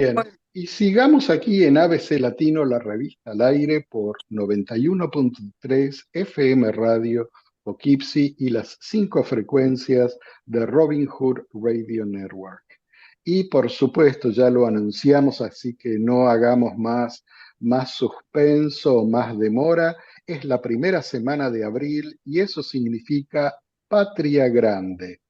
Bien, y sigamos aquí en ABC Latino, la revista al aire por 91.3 FM Radio Poughkeepsie y las cinco frecuencias de Robin Hood Radio Network. Y por supuesto, ya lo anunciamos, así que no hagamos más suspenso, más demora. Es la primera semana de abril y eso significa Patria Grande.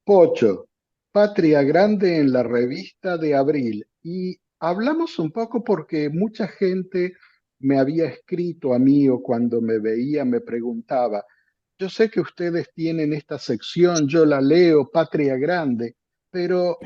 Pocho, Patria Grande en la revista de abril. Y hablamos un poco porque mucha gente me había escrito a mí o cuando me veía me preguntaba, yo sé que ustedes tienen esta sección, yo la leo, Patria Grande, pero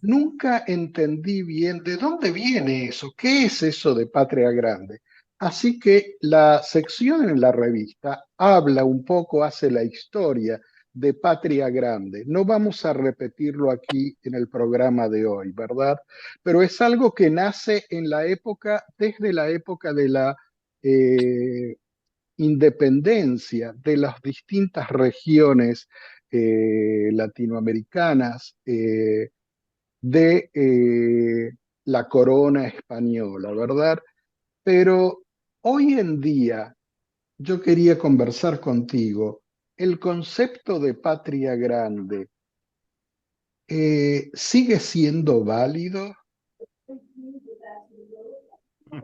nunca entendí bien de dónde viene eso, qué es eso de Patria Grande. Así que la sección en la revista habla un poco, hace la historia de Patria Grande. No vamos a repetirlo aquí en el programa de hoy, ¿verdad? Pero es algo que nace en la época, desde la época de la eh, independencia de las distintas regiones latinoamericanas de la corona española, ¿verdad? Pero hoy en día yo quería conversar contigo. El concepto de patria grande sigue siendo válido. Mm,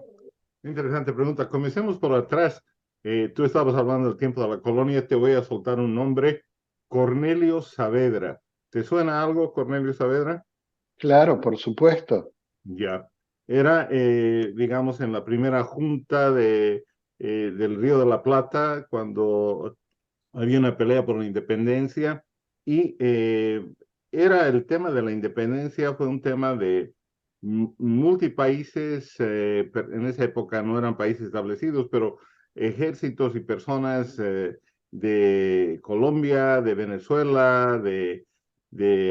Interesante pregunta. Comencemos por atrás. Tú estabas hablando del tiempo de la colonia. Te voy a soltar un nombre. Cornelio Saavedra. ¿Te suena algo, Cornelio Saavedra? Claro, por supuesto. Ya. Era, digamos, en la primera junta del Río de la Plata, cuando había una pelea por la independencia y era el tema de la independencia, fue un tema de multipaíses, en esa época no eran países establecidos, pero ejércitos y personas de Colombia, de Venezuela, de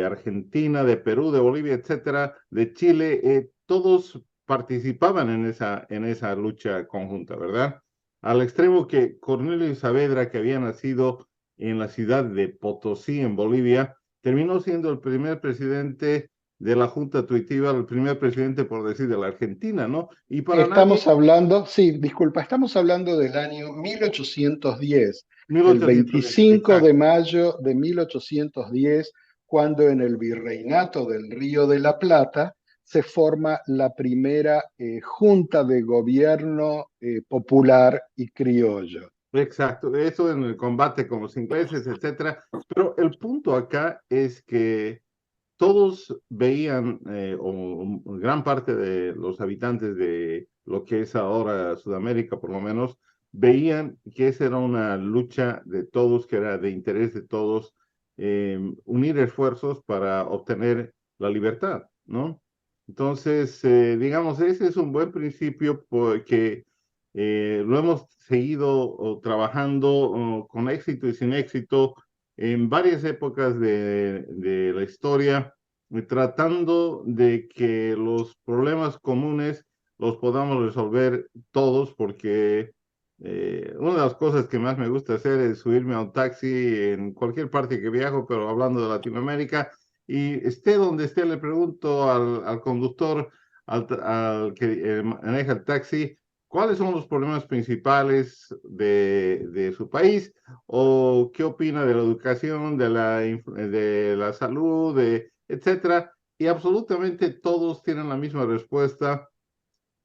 Argentina, de Perú, de Bolivia, etcétera, de Chile, todos participaban en esa lucha conjunta, ¿verdad? Al extremo que Cornelio Saavedra, que había nacido en la ciudad de Potosí, en Bolivia, terminó siendo el primer presidente de la Junta Tuitiva, el primer presidente, por decir, de la Argentina, ¿no? Y para nadie, Estamos hablando, sí, disculpa, estamos hablando del año 1810, el 1810, 25 de exacto. mayo de 1810, cuando en el Virreinato del Río de la Plata se forma la primera junta de gobierno popular y criollo. Exacto, eso en el combate con los ingleses, etcétera. Pero el punto acá es que todos veían, o gran parte de los habitantes de lo que es ahora Sudamérica, por lo menos, veían que esa era una lucha de todos, que era de interés de todos, unir esfuerzos para obtener la libertad, ¿no? Entonces, digamos, ese es un buen principio porque lo hemos seguido trabajando con éxito y sin éxito en varias épocas de la historia, tratando de que los problemas comunes los podamos resolver todos, porque una de las cosas que más me gusta hacer es subirme a un taxi en cualquier parte que viajo, pero hablando de Latinoamérica, y esté donde esté, le pregunto al conductor, al que maneja el taxi, ¿cuáles son los problemas principales de su país? ¿O qué opina de la educación, de la salud, etcétera? Y absolutamente todos tienen la misma respuesta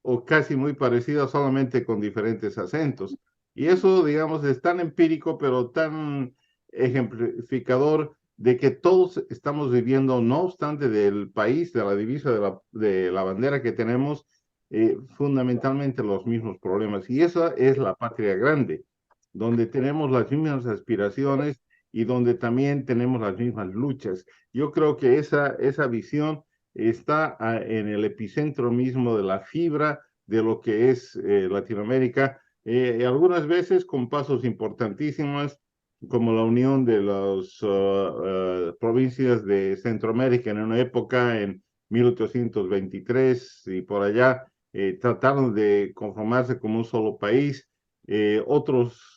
o casi muy parecida, solamente con diferentes acentos. Y eso, digamos, es tan empírico, pero tan ejemplificador de que todos estamos viviendo, no obstante del país, de la divisa, de la bandera que tenemos, fundamentalmente los mismos problemas. Y esa es la patria grande, donde tenemos las mismas aspiraciones y donde también tenemos las mismas luchas. Yo creo que esa visión está en el epicentro mismo de la fibra de lo que es Latinoamérica, algunas veces con pasos importantísimos, como la unión de las provincias de Centroamérica en una época, en 1823 y por allá, trataron de conformarse como un solo país. Otros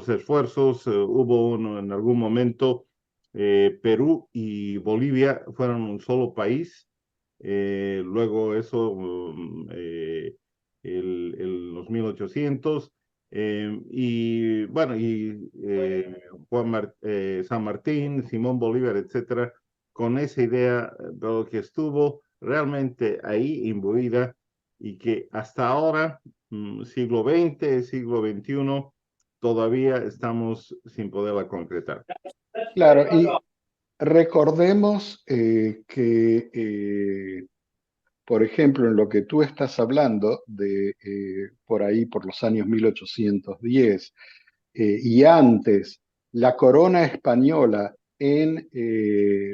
esfuerzos, hubo uno en algún momento, Perú y Bolivia fueron un solo país, luego eso, los 1800, y bueno, San Martín, Simón Bolívar, etcétera, con esa idea de lo que estuvo realmente ahí imbuida y que hasta ahora, siglo XX, siglo XXI, todavía estamos sin poderla concretar. Claro, y recordemos por ejemplo, en lo que tú estás hablando, por ahí, por los años 1810 y antes, la corona española en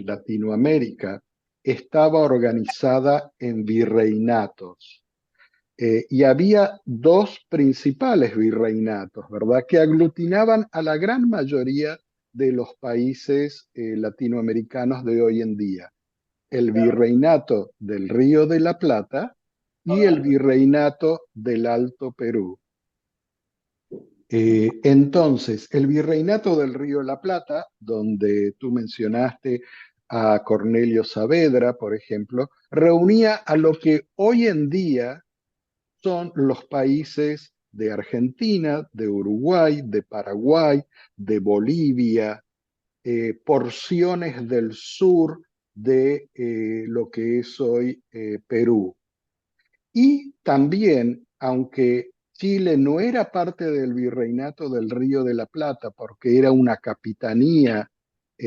Latinoamérica estaba organizada en virreinatos. Y había dos principales virreinatos, ¿verdad? Que aglutinaban a la gran mayoría de los países latinoamericanos de hoy en día. El virreinato del Río de la Plata y el virreinato del Alto Perú. Entonces, el virreinato del Río de la Plata, donde tú mencionaste a Cornelio Saavedra, por ejemplo, reunía a lo que hoy en día son los países de Argentina, de Uruguay, de Paraguay, de Bolivia, porciones del sur de lo que es hoy Perú. Y también, aunque Chile no era parte del virreinato del Río de la Plata, porque era una capitanía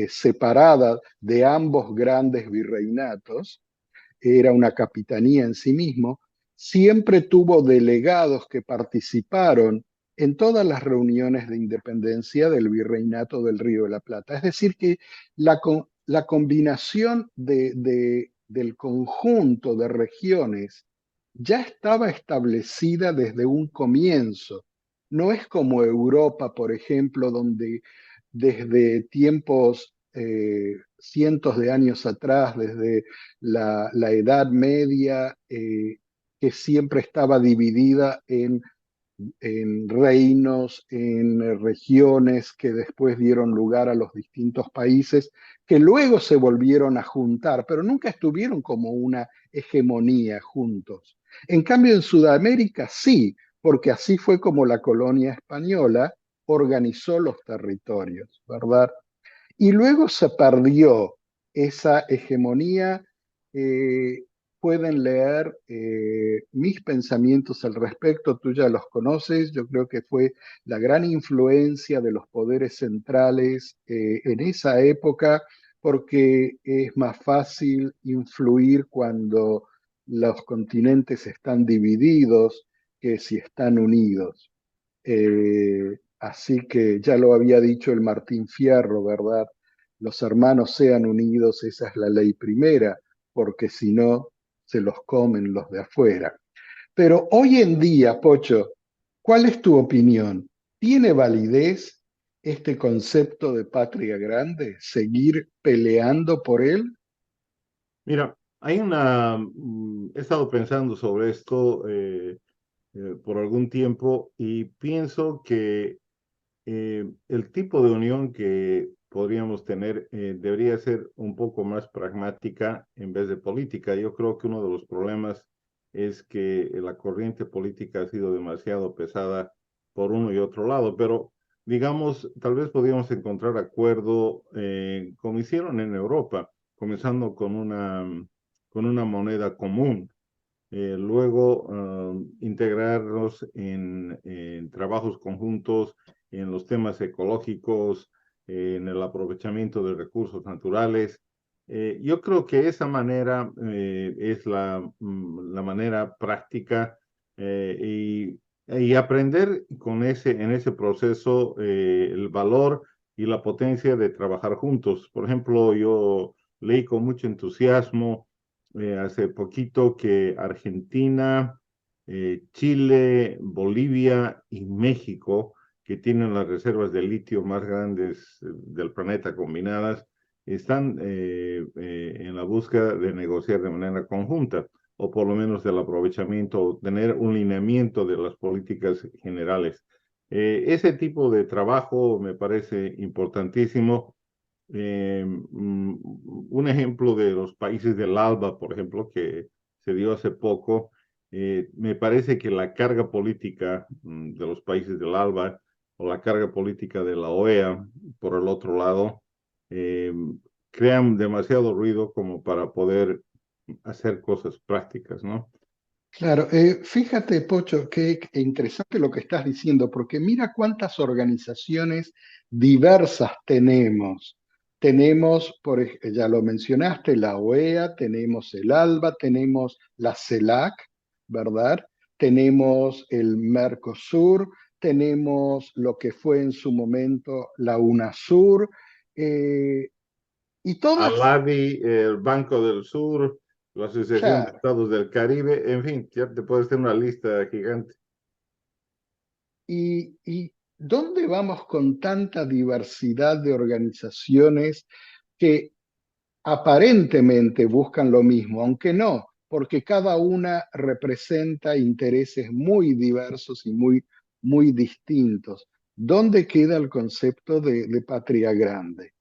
separada de ambos grandes virreinatos, era una capitanía en sí mismo, siempre tuvo delegados que participaron en todas las reuniones de independencia del Virreinato del Río de la Plata. Es decir, que la combinación del conjunto de regiones ya estaba establecida desde un comienzo. No es como Europa, por ejemplo, donde desde tiempos cientos de años atrás, desde la Edad Media, que siempre estaba dividida en reinos, en regiones que después dieron lugar a los distintos países, que luego se volvieron a juntar, pero nunca estuvieron como una hegemonía juntos. En cambio, en Sudamérica sí, porque así fue como la colonia española organizó los territorios, ¿verdad? Y luego se perdió esa hegemonía. eh, Pueden leer mis pensamientos al respecto, tú ya los conoces, yo creo que fue la gran influencia de los poderes centrales en esa época, porque es más fácil influir cuando los continentes están divididos que si están unidos. Así que ya lo había dicho el Martín Fierro, ¿verdad? Los hermanos sean unidos, esa es la ley primera, porque si no, se los comen los de afuera. Pero hoy en día, Pocho, ¿cuál es tu opinión? ¿Tiene validez este concepto de patria grande? ¿Seguir peleando por él? Mira, he estado pensando sobre esto por algún tiempo y pienso que el tipo de unión que podríamos tener debería ser un poco más pragmática en vez de política. Yo creo que uno de los problemas es que la corriente política ha sido demasiado pesada por uno y otro lado, pero digamos, tal vez podríamos encontrar acuerdo como hicieron en Europa, comenzando con una moneda común, luego integrarnos en trabajos conjuntos, en los temas ecológicos, en el aprovechamiento de recursos naturales. Yo creo que esa manera es la manera práctica y aprender en ese proceso el valor y la potencia de trabajar juntos. Por ejemplo, yo leí con mucho entusiasmo hace poquito que Argentina, Chile, Bolivia y México, que tienen las reservas de litio más grandes del planeta combinadas, están en la búsqueda de negociar de manera conjunta, o por lo menos del aprovechamiento, o tener un lineamiento de las políticas generales. Ese tipo de trabajo me parece importantísimo Un ejemplo de los países del ALBA, por ejemplo, que se dio hace poco, me parece que la carga política de los países del ALBA o la carga política de la OEA, por el otro lado, eh, crean demasiado ruido como para poder hacer cosas prácticas, ¿no? Claro, fíjate, Pocho, qué interesante lo que estás diciendo, porque mira cuántas organizaciones diversas tenemos. Tenemos, ya lo mencionaste, la OEA, tenemos el ALBA, tenemos la CELAC, ¿verdad? Tenemos el Mercosur, tenemos lo que fue en su momento la UNASUR, eh, y todas, ALADI, el Banco del Sur, la Asociación de claro. Estados del Caribe, en fin, ya te puedes tener una lista gigante. ¿Y dónde vamos con tanta diversidad de organizaciones que aparentemente buscan lo mismo, aunque no, porque cada una representa intereses muy diversos y muy distintos? ¿Dónde queda el concepto de patria grande?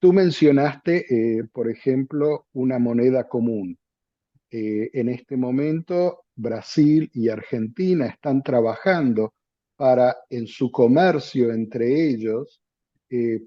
Tú mencionaste, por ejemplo, una moneda común. En este momento, Brasil y Argentina están trabajando para, en su comercio entre ellos,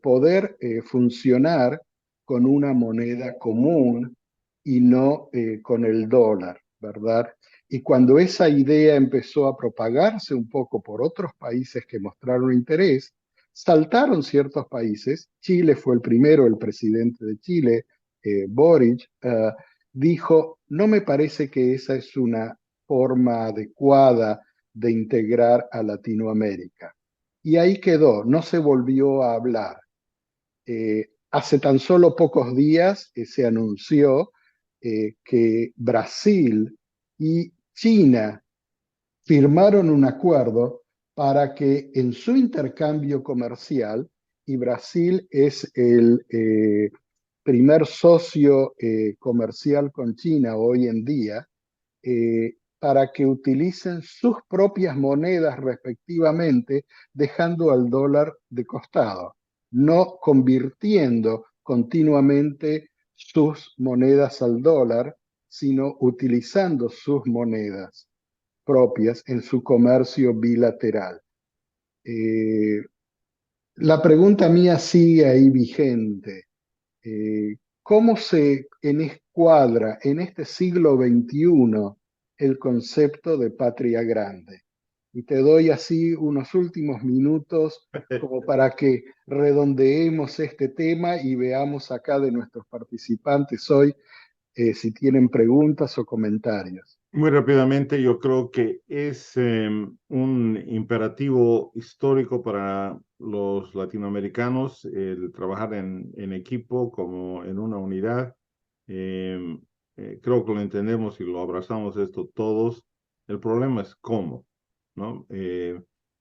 poder funcionar con una moneda común y no con el dólar, ¿verdad? Y cuando esa idea empezó a propagarse un poco por otros países que mostraron interés, saltaron ciertos países. Chile fue el primero, el presidente de Chile, Boric, dijo, no me parece que esa es una forma adecuada de integrar a Latinoamérica. Y ahí quedó, no se volvió a hablar. Hace tan solo pocos días se anunció que Brasil y China firmaron un acuerdo para que en su intercambio comercial, y Brasil es el primer socio comercial con China hoy en día, para que utilicen sus propias monedas respectivamente, dejando al dólar de costado, no convirtiendo continuamente sus monedas al dólar, sino utilizando sus monedas propias en su comercio bilateral. Eh, la pregunta mía sigue ahí vigente. ¿Cómo se encuadra en este siglo XXI el concepto de patria grande? Y te doy así unos últimos minutos como para que redondeemos este tema y veamos acá de nuestros participantes hoy si tienen preguntas o comentarios. Muy rápidamente, yo creo que es un imperativo histórico para los latinoamericanos el trabajar en equipo como en una unidad. Em, Creo que lo entendemos y lo abrazamos esto todos. El problema es cómo, ¿no?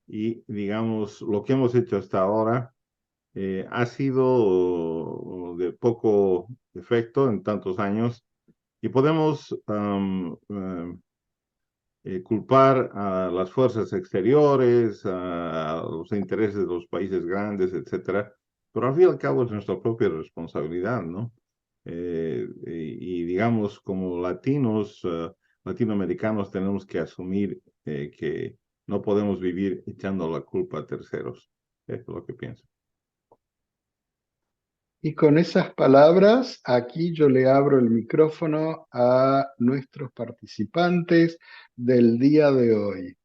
Y digamos, lo que hemos hecho hasta ahora ha sido de poco efecto en tantos años y podemos culpar a las fuerzas exteriores, a los intereses de los países grandes, etcétera, pero al fin y al cabo es nuestra propia responsabilidad, ¿no? Digamos, como latinos, latinoamericanos, tenemos que asumir que no podemos vivir echando la culpa a terceros. Es lo que pienso. Y con esas palabras, aquí yo le abro el micrófono a nuestros participantes del día de hoy.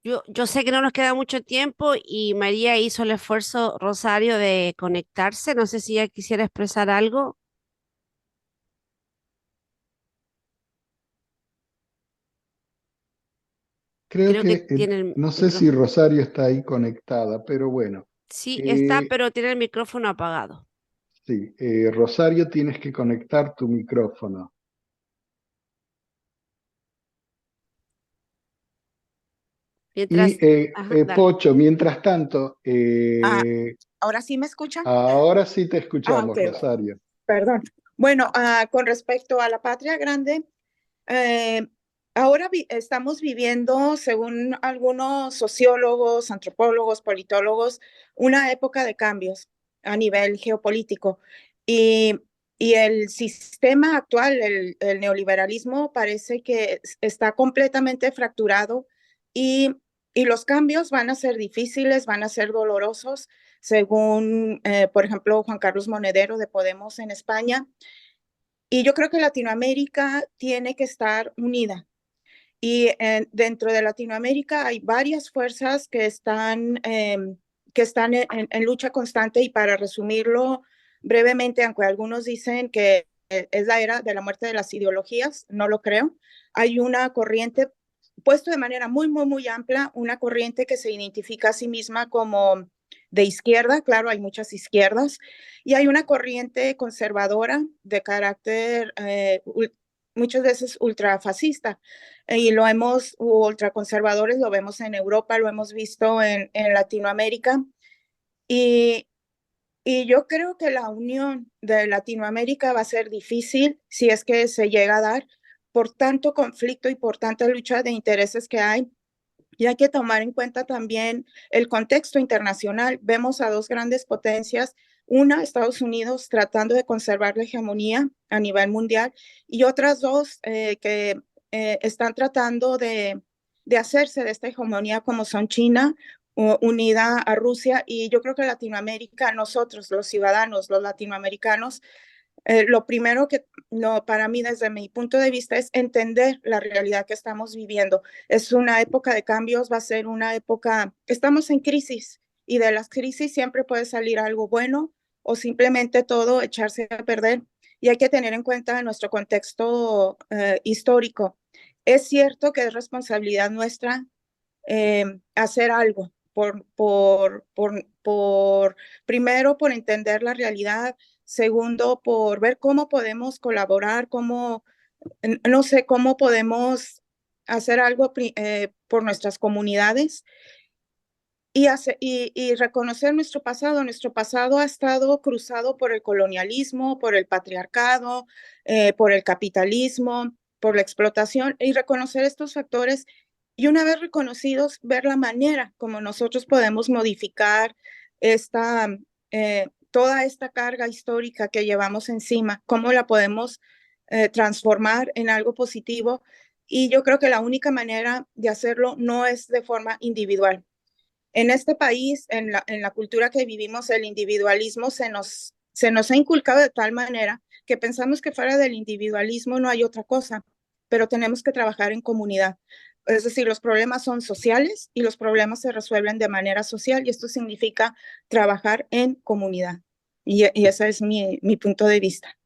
Yo sé que no nos queda mucho tiempo y María hizo el esfuerzo, Rosario, de conectarse. No sé si ella quisiera expresar algo. Creo Creo que que, tiene el no sé si micrófono. Rosario está ahí conectada, pero bueno, Sí, está, eh, pero tiene el micrófono apagado. sí, Rosario, tienes que conectar tu micrófono. Y Mientras, ajá, dale. Pocho, mientras tanto, Ah, ¿ahora sí me escuchan? ahora sí te Ok, escuchamos, Rosario. perdón. Bueno, con respecto a la patria grande, eh, ahora estamos viviendo, según algunos sociólogos, antropólogos, politólogos, una época de cambios. a nivel geopolítico. Y, y el sistema actual, el neoliberalismo, parece que está completamente fracturado y los cambios van a ser difíciles, van a ser dolorosos, según, por ejemplo, Juan Carlos Monedero de Podemos en España. Y yo creo que Latinoamérica tiene que estar unida. Y dentro de Latinoamérica hay varias fuerzas que están en lucha constante. Y para resumirlo brevemente, aunque algunos dicen que es la era de la muerte de las ideologías, no lo creo. Hay una corriente, puesto de manera muy, muy, muy amplia, una corriente que se identifica a sí misma como de izquierda. Claro, hay muchas izquierdas. Y hay una corriente conservadora de carácter muchas veces ultrafascista. Y lo hemos, ultraconservadores, lo vemos en Europa, lo hemos visto en Latinoamérica. Y, y yo creo que la unión de Latinoamérica va a ser difícil si es que se llega a dar por tanto conflicto y por tanta lucha de intereses que hay. Y hay que tomar en cuenta también el contexto internacional. Vemos a dos grandes potencias, una, Estados Unidos, tratando de conservar la hegemonía a nivel mundial, y otras dos que están tratando de hacerse de esta hegemonía, como son China, unida a Rusia. Y yo creo que Latinoamérica, nosotros, los ciudadanos, los latinoamericanos, lo primero que no, para mí, desde mi punto de vista, es entender la realidad que estamos viviendo. Es una época de cambios, va a ser una época, estamos en crisis, y de las crisis siempre puede salir algo bueno o simplemente todo echarse a perder. Y hay que tener en cuenta nuestro contexto histórico. Es cierto que es responsabilidad nuestra hacer algo primero, por entender la realidad. Segundo, por ver cómo podemos colaborar, no sé, cómo podemos hacer algo por nuestras comunidades y reconocer nuestro pasado. Nuestro pasado ha estado cruzado por el colonialismo, por el patriarcado, por el capitalismo, por la explotación, y reconocer estos factores. Y una vez reconocidos, ver la manera como nosotros podemos modificar toda esta carga histórica que llevamos encima, cómo la podemos transformar en algo positivo. Y yo creo que la única manera de hacerlo no es de forma individual. En este país, en la cultura que vivimos, el individualismo se nos ha inculcado de tal manera que pensamos que fuera del individualismo no hay otra cosa, pero tenemos que trabajar en comunidad. Es decir, los problemas son sociales y los problemas se resuelven de manera social, y esto significa trabajar en comunidad. Y ese es mi punto de vista.